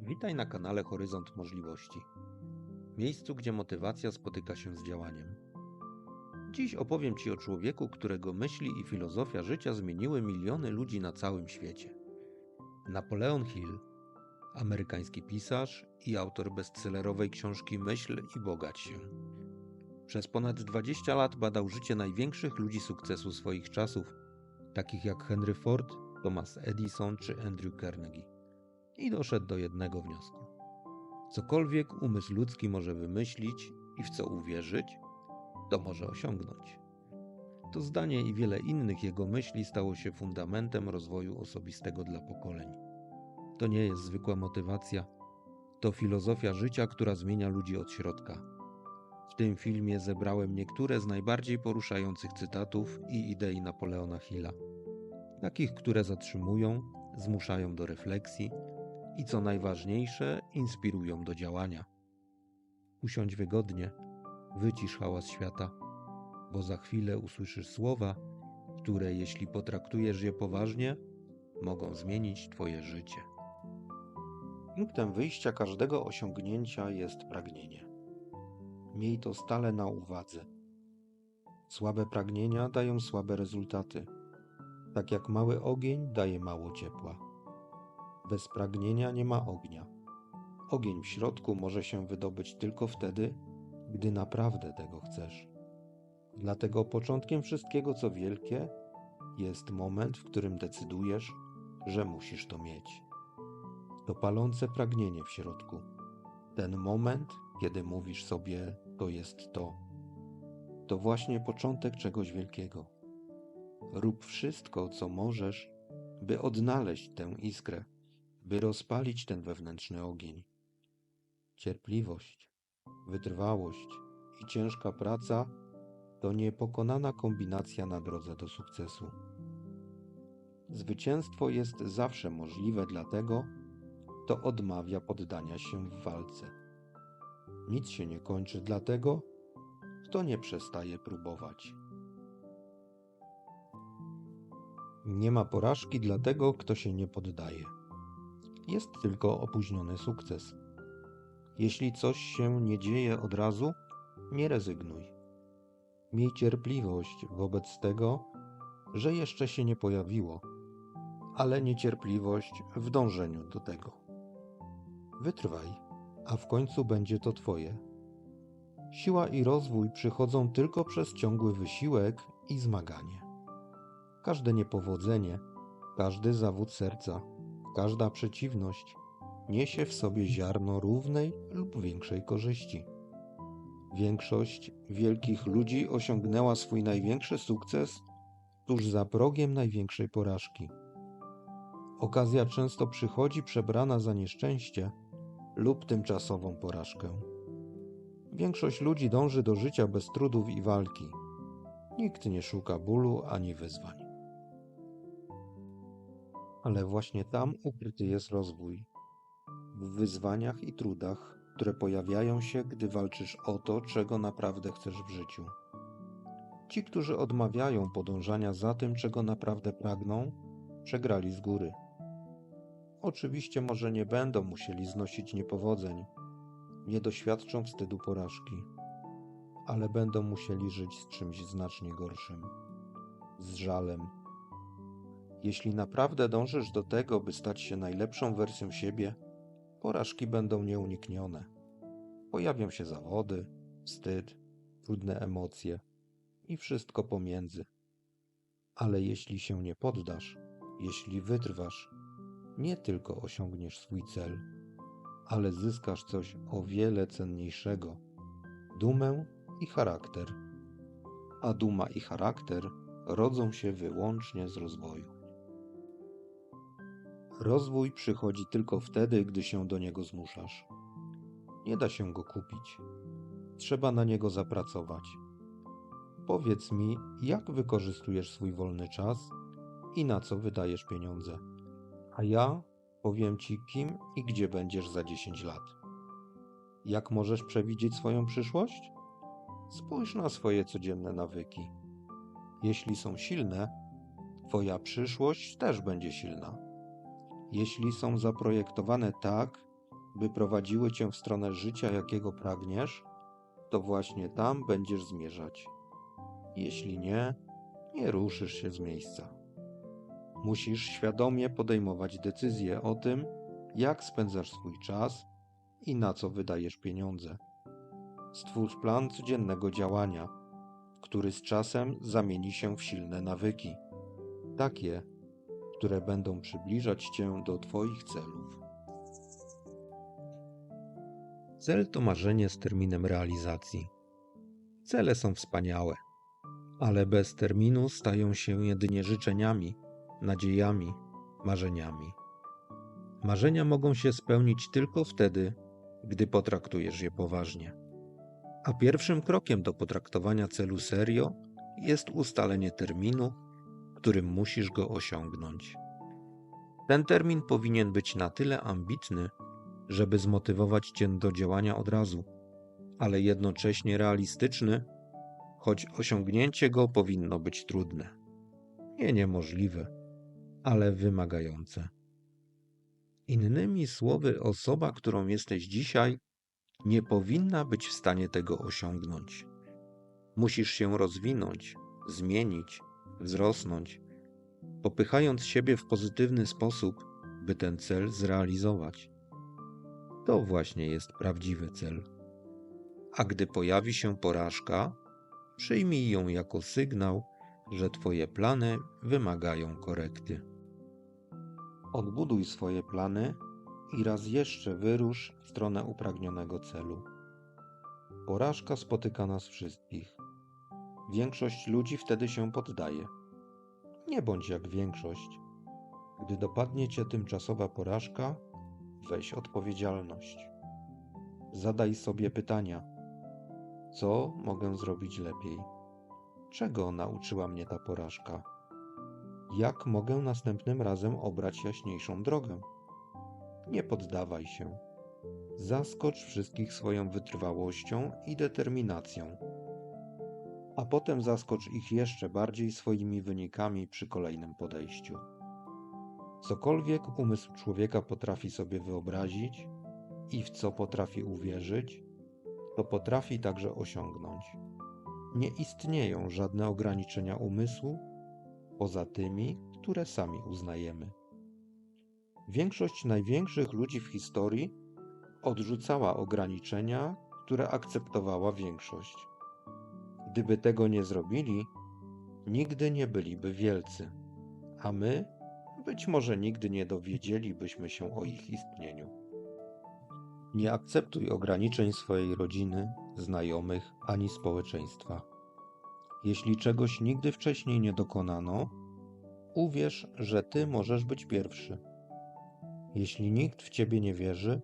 Witaj na kanale Horyzont Możliwości, miejscu, gdzie motywacja spotyka się z działaniem. Dziś opowiem Ci o człowieku, którego myśli i filozofia życia zmieniły miliony ludzi na całym świecie. Napoleon Hill, amerykański pisarz i autor bestsellerowej książki Myśl i bogać się. Przez ponad 20 lat badał życie największych ludzi sukcesu swoich czasów, takich jak Henry Ford, Thomas Edison czy Andrew Carnegie. I doszedł do jednego wniosku. Cokolwiek umysł ludzki może wymyślić i w co uwierzyć, to może osiągnąć. To zdanie i wiele innych jego myśli stało się fundamentem rozwoju osobistego dla pokoleń. To nie jest zwykła motywacja, to filozofia życia, która zmienia ludzi od środka. W tym filmie zebrałem niektóre z najbardziej poruszających cytatów i idei Napoleona Hilla. Takich, które zatrzymują, zmuszają do refleksji i co najważniejsze, inspirują do działania. Usiądź wygodnie, wycisz hałas świata, bo za chwilę usłyszysz słowa, które jeśli potraktujesz je poważnie, mogą zmienić Twoje życie. Punktem wyjścia każdego osiągnięcia jest pragnienie. Miej to stale na uwadze. Słabe pragnienia dają słabe rezultaty. Tak jak mały ogień daje mało ciepła. Bez pragnienia nie ma ognia. Ogień w środku może się wydobyć tylko wtedy, gdy naprawdę tego chcesz. Dlatego początkiem wszystkiego, co wielkie, jest moment, w którym decydujesz, że musisz to mieć. To palące pragnienie w środku. Ten moment, kiedy mówisz sobie, to jest to. To właśnie początek czegoś wielkiego. Rób wszystko, co możesz, by odnaleźć tę iskrę, by rozpalić ten wewnętrzny ogień. Cierpliwość, wytrwałość i ciężka praca to niepokonana kombinacja na drodze do sukcesu. Zwycięstwo jest zawsze możliwe dla tego, kto odmawia poddania się w walce. Nic się nie kończy dla tego, kto nie przestaje próbować. Nie ma porażki dla tego, kto się nie poddaje. Jest tylko opóźniony sukces. Jeśli coś się nie dzieje od razu, nie rezygnuj. Miej cierpliwość wobec tego, że jeszcze się nie pojawiło, ale niecierpliwość w dążeniu do tego. Wytrwaj, a w końcu będzie to Twoje. Siła i rozwój przychodzą tylko przez ciągły wysiłek i zmaganie. Każde niepowodzenie, każdy zawód serca, każda przeciwność niesie w sobie ziarno równej lub większej korzyści. Większość wielkich ludzi osiągnęła swój największy sukces tuż za progiem największej porażki. Okazja często przychodzi przebrana za nieszczęście lub tymczasową porażkę. Większość ludzi dąży do życia bez trudów i walki. Nikt nie szuka bólu ani wyzwań. Ale właśnie tam ukryty jest rozwój. W wyzwaniach i trudach, które pojawiają się, gdy walczysz o to, czego naprawdę chcesz w życiu. Ci, którzy odmawiają podążania za tym, czego naprawdę pragną, przegrali z góry. Oczywiście może nie będą musieli znosić niepowodzeń, nie doświadczą wstydu porażki, ale będą musieli żyć z czymś znacznie gorszym, z żalem. Jeśli naprawdę dążysz do tego, by stać się najlepszą wersją siebie, porażki będą nieuniknione. Pojawią się zawody, wstyd, trudne emocje i wszystko pomiędzy. Ale jeśli się nie poddasz, jeśli wytrwasz, nie tylko osiągniesz swój cel, ale zyskasz coś o wiele cenniejszego – dumę i charakter. A duma i charakter rodzą się wyłącznie z rozwoju. Rozwój przychodzi tylko wtedy, gdy się do niego zmuszasz. Nie da się go kupić. Trzeba na niego zapracować. Powiedz mi, jak wykorzystujesz swój wolny czas i na co wydajesz pieniądze. A ja powiem Ci, kim i gdzie będziesz za 10 lat. Jak możesz przewidzieć swoją przyszłość? Spójrz na swoje codzienne nawyki. Jeśli są silne, Twoja przyszłość też będzie silna. Jeśli są zaprojektowane tak, by prowadziły cię w stronę życia, jakiego pragniesz, to właśnie tam będziesz zmierzać. Jeśli nie, nie ruszysz się z miejsca. Musisz świadomie podejmować decyzje o tym, jak spędzasz swój czas i na co wydajesz pieniądze. Stwórz plan codziennego działania, który z czasem zamieni się w silne nawyki, takie, które będą przybliżać cię do twoich celów. Cel to marzenie z terminem realizacji. Cele są wspaniałe, ale bez terminu stają się jedynie życzeniami, nadziejami, marzeniami. Marzenia mogą się spełnić tylko wtedy, gdy potraktujesz je poważnie. A pierwszym krokiem do potraktowania celu serio jest ustalenie terminu, którym musisz go osiągnąć. Ten termin powinien być na tyle ambitny, żeby zmotywować cię do działania od razu, ale jednocześnie realistyczny, choć osiągnięcie go powinno być trudne. Nie niemożliwe, ale wymagające. Innymi słowy, osoba, którą jesteś dzisiaj, nie powinna być w stanie tego osiągnąć. Musisz się rozwinąć, zmienić, wzrosnąć, popychając siebie w pozytywny sposób, by ten cel zrealizować. To właśnie jest prawdziwy cel. A gdy pojawi się porażka, przyjmij ją jako sygnał, że twoje plany wymagają korekty. Odbuduj swoje plany i raz jeszcze wyrusz w stronę upragnionego celu. Porażka spotyka nas wszystkich. Większość ludzi wtedy się poddaje. Nie bądź jak większość. Gdy dopadnie cię tymczasowa porażka, weź odpowiedzialność. Zadaj sobie pytania: co mogę zrobić lepiej? Czego nauczyła mnie ta porażka? Jak mogę następnym razem obrać jaśniejszą drogę? Nie poddawaj się. Zaskocz wszystkich swoją wytrwałością i determinacją. A potem zaskocz ich jeszcze bardziej swoimi wynikami przy kolejnym podejściu. Cokolwiek umysł człowieka potrafi sobie wyobrazić i w co potrafi uwierzyć, to potrafi także osiągnąć. Nie istnieją żadne ograniczenia umysłu poza tymi, które sami uznajemy. Większość największych ludzi w historii odrzucała ograniczenia, które akceptowała większość. Gdyby tego nie zrobili, nigdy nie byliby wielcy, a my być może nigdy nie dowiedzielibyśmy się o ich istnieniu. Nie akceptuj ograniczeń swojej rodziny, znajomych ani społeczeństwa. Jeśli czegoś nigdy wcześniej nie dokonano, uwierz, że ty możesz być pierwszy. Jeśli nikt w ciebie nie wierzy,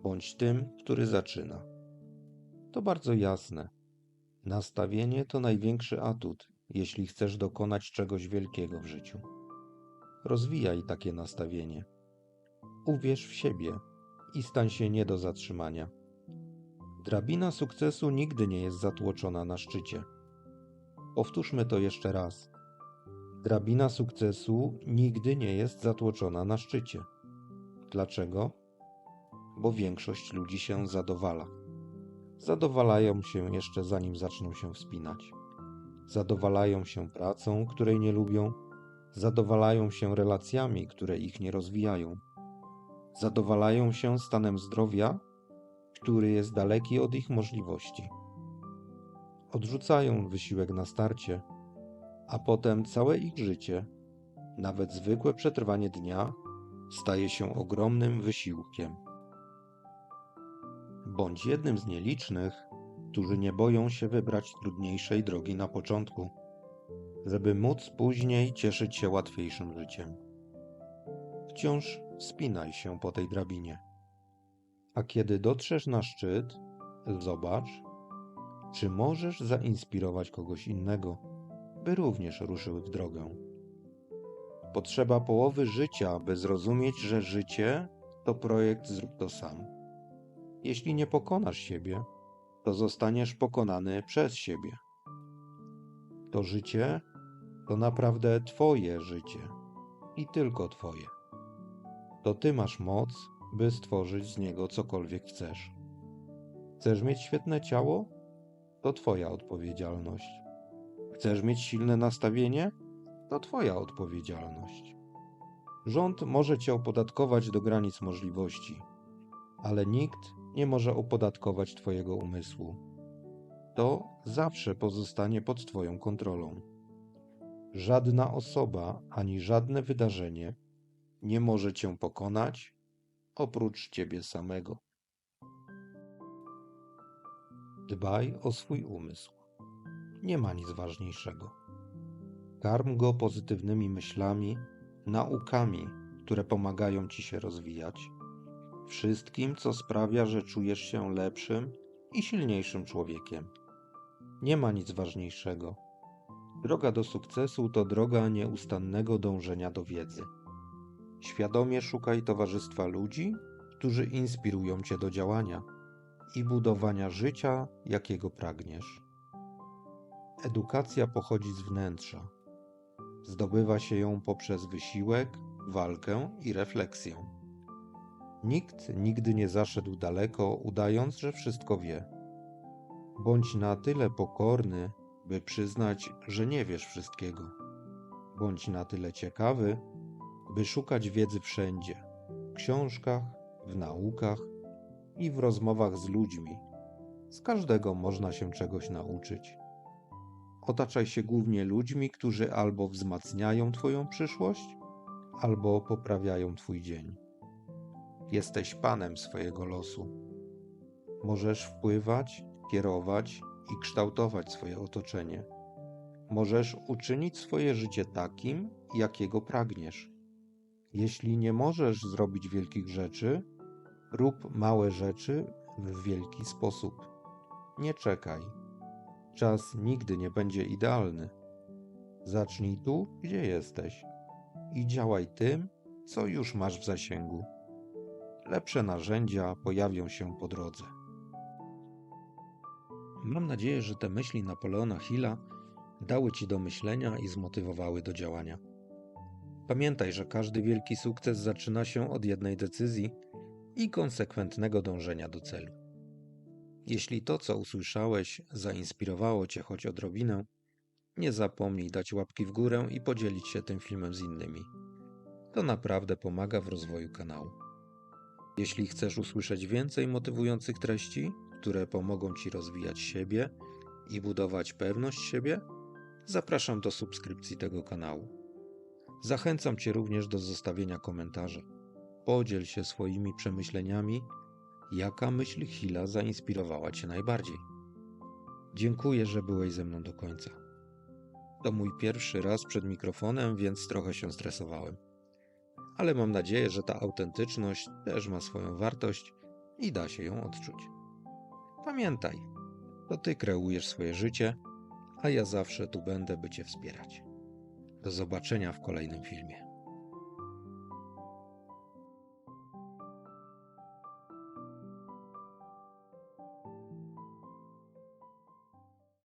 bądź tym, który zaczyna. To bardzo jasne. Nastawienie to największy atut, jeśli chcesz dokonać czegoś wielkiego w życiu. Rozwijaj takie nastawienie. Uwierz w siebie i stań się nie do zatrzymania. Drabina sukcesu nigdy nie jest zatłoczona na szczycie. Powtórzmy to jeszcze raz. Drabina sukcesu nigdy nie jest zatłoczona na szczycie. Dlaczego? Bo większość ludzi się zadowala. Zadowalają się jeszcze zanim zaczną się wspinać. Zadowalają się pracą, której nie lubią. Zadowalają się relacjami, które ich nie rozwijają. Zadowalają się stanem zdrowia, który jest daleki od ich możliwości. Odrzucają wysiłek na starcie, a potem całe ich życie, nawet zwykłe przetrwanie dnia, staje się ogromnym wysiłkiem. Bądź jednym z nielicznych, którzy nie boją się wybrać trudniejszej drogi na początku, żeby móc później cieszyć się łatwiejszym życiem. Wciąż wspinaj się po tej drabinie. A kiedy dotrzesz na szczyt, zobacz, czy możesz zainspirować kogoś innego, by również ruszył w drogę. Potrzeba połowy życia, by zrozumieć, że życie to projekt zrób to sam. Jeśli nie pokonasz siebie, to zostaniesz pokonany przez siebie. To życie to naprawdę twoje życie i tylko twoje. To ty masz moc by stworzyć z niego cokolwiek chcesz. Chcesz mieć świetne ciało? To twoja odpowiedzialność. Chcesz mieć silne nastawienie? To twoja odpowiedzialność. Rząd może cię opodatkować do granic możliwości, ale nikt nie może opodatkować twojego umysłu. To zawsze pozostanie pod twoją kontrolą. Żadna osoba ani żadne wydarzenie nie może cię pokonać oprócz ciebie samego. Dbaj o swój umysł. Nie ma nic ważniejszego. Karm go pozytywnymi myślami, naukami, które pomagają ci się rozwijać. Wszystkim, co sprawia, że czujesz się lepszym i silniejszym człowiekiem. Nie ma nic ważniejszego. Droga do sukcesu to droga nieustannego dążenia do wiedzy. Świadomie szukaj towarzystwa ludzi, którzy inspirują cię do działania i budowania życia, jakiego pragniesz. Edukacja pochodzi z wnętrza. Zdobywa się ją poprzez wysiłek, walkę i refleksję. Nikt nigdy nie zaszedł daleko, udając, że wszystko wie. Bądź na tyle pokorny, by przyznać, że nie wiesz wszystkiego. Bądź na tyle ciekawy, by szukać wiedzy wszędzie, w książkach, w naukach i w rozmowach z ludźmi. Z każdego można się czegoś nauczyć. Otaczaj się głównie ludźmi, którzy albo wzmacniają twoją przyszłość, albo poprawiają twój dzień. Jesteś panem swojego losu. Możesz wpływać, kierować i kształtować swoje otoczenie. Możesz uczynić swoje życie takim, jakiego pragniesz. Jeśli nie możesz zrobić wielkich rzeczy, rób małe rzeczy w wielki sposób. Nie czekaj. Czas nigdy nie będzie idealny. Zacznij tu, gdzie jesteś i działaj tym, co już masz w zasięgu. Lepsze narzędzia pojawią się po drodze. Mam nadzieję, że te myśli Napoleona Hilla dały ci do myślenia i zmotywowały do działania. Pamiętaj, że każdy wielki sukces zaczyna się od jednej decyzji i konsekwentnego dążenia do celu. Jeśli to, co usłyszałeś, zainspirowało cię choć odrobinę, nie zapomnij dać łapki w górę i podzielić się tym filmem z innymi. To naprawdę pomaga w rozwoju kanału. Jeśli chcesz usłyszeć więcej motywujących treści, które pomogą ci rozwijać siebie i budować pewność siebie, zapraszam do subskrypcji tego kanału. Zachęcam cię również do zostawienia komentarzy. Podziel się swoimi przemyśleniami, jaka myśl Hilla zainspirowała cię najbardziej. Dziękuję, że byłeś ze mną do końca. To mój pierwszy raz przed mikrofonem, więc trochę się stresowałem. Ale mam nadzieję, że ta autentyczność też ma swoją wartość i da się ją odczuć. Pamiętaj, to ty kreujesz swoje życie, a ja zawsze tu będę, by cię wspierać. Do zobaczenia w kolejnym filmie.